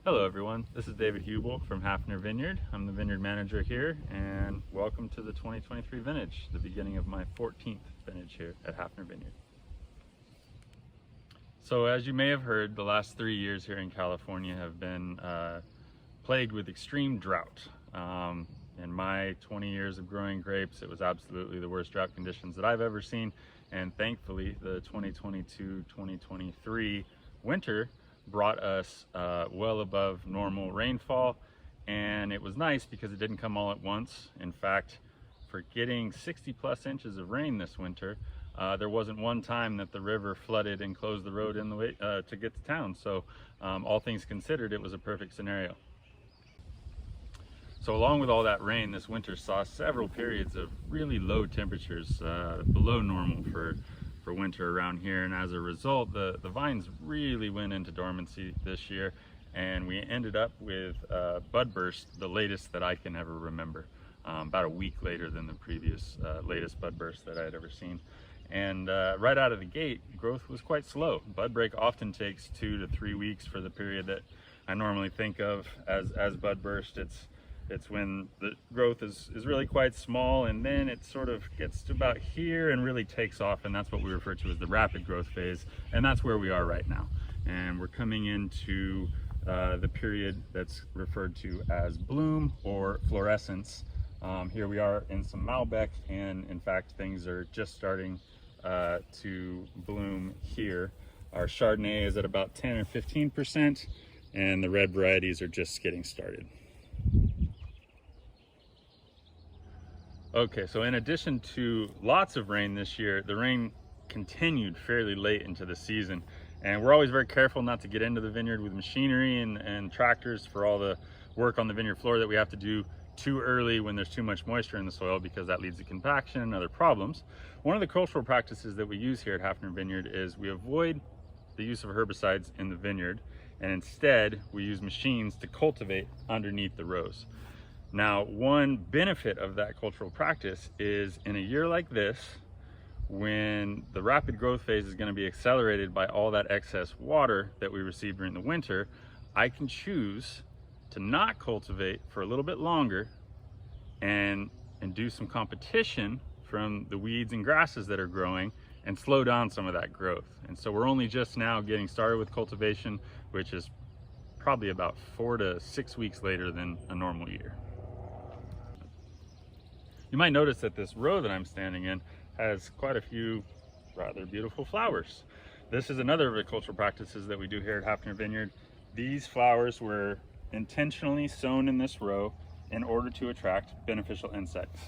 Hello everyone, this is David Huebel from Hafner Vineyard. I'm the Vineyard Manager here, and welcome to the 2023 vintage, the beginning of my 14th vintage here at Hafner Vineyard. So as you may have heard, the last 3 years here in California have been plagued with extreme drought. In my 20 years of growing grapes, it was absolutely the worst drought conditions that I've ever seen, and thankfully the 2022-2023 winter brought us well above normal rainfall, and it was nice because it didn't come all at once. In fact, for getting 60+ inches of rain this winter, there wasn't one time that the river flooded and closed the road in the way to get to town. So all things considered, it was a perfect scenario. So along with all that rain, this winter saw several periods of really low temperatures, below normal for winter around here, and as a result the vines really went into dormancy this year, and we ended up with bud burst, the latest that I can ever remember, about a week later than the previous latest bud burst that I had ever seen. And right out of the gate, growth was quite slow. Bud break often takes 2 to 3 weeks for the period that I normally think of as bud burst. It's when the growth is really quite small, and then it sort of gets to about here and really takes off, and that's what we refer to as the rapid growth phase, and that's where we are right now. And we're coming into the period that's referred to as bloom or florescence. Here we are in some Malbec, and in fact things are just starting to bloom here. Our Chardonnay is at about 10 or 15%, and the red varieties are just getting started. Okay, so in addition to lots of rain this year, the rain continued fairly late into the season, and we're always very careful not to get into the vineyard with machinery and tractors for all the work on the vineyard floor that we have to do too early when there's too much moisture in the soil, because that leads to compaction and other problems. One of the cultural practices that we use here at Hafner Vineyard is we avoid the use of herbicides in the vineyard, and instead we use machines to cultivate underneath the rows. Now, one benefit of that cultural practice is in a year like this, when the rapid growth phase is going to be accelerated by all that excess water that we receive during the winter, I can choose to not cultivate for a little bit longer and do some competition from the weeds and grasses that are growing and slow down some of that growth. And so we're only just now getting started with cultivation, which is probably about 4 to 6 weeks later than a normal year. You might notice that this row that I'm standing in has quite a few rather beautiful flowers. This is another of the cultural practices that we do here at Hafner Vineyard. These flowers were intentionally sown in this row in order to attract beneficial insects.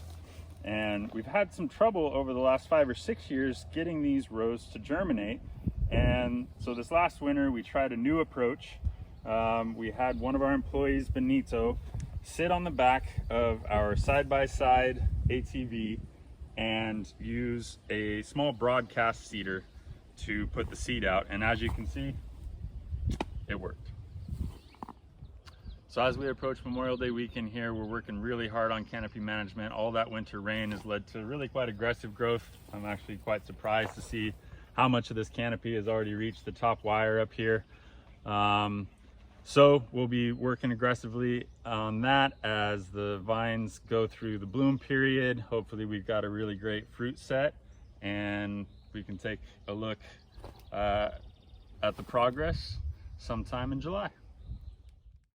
And we've had some trouble over the last 5 or 6 years getting these rows to germinate. And so this last winter we tried a new approach. We had one of our employees, Benito, sit on the back of our side-by-side ATV and use a small broadcast seeder to put the seed out, and as you can see, it worked. So as we approach Memorial Day weekend here, we're working really hard on canopy management. All that winter rain has led to really quite aggressive growth. I'm actually quite surprised to see how much of this canopy has already reached the top wire up here. So we'll be working aggressively on that as the vines go through the bloom period. Hopefully we've got a really great fruit set, and we can take a look at the progress sometime in July.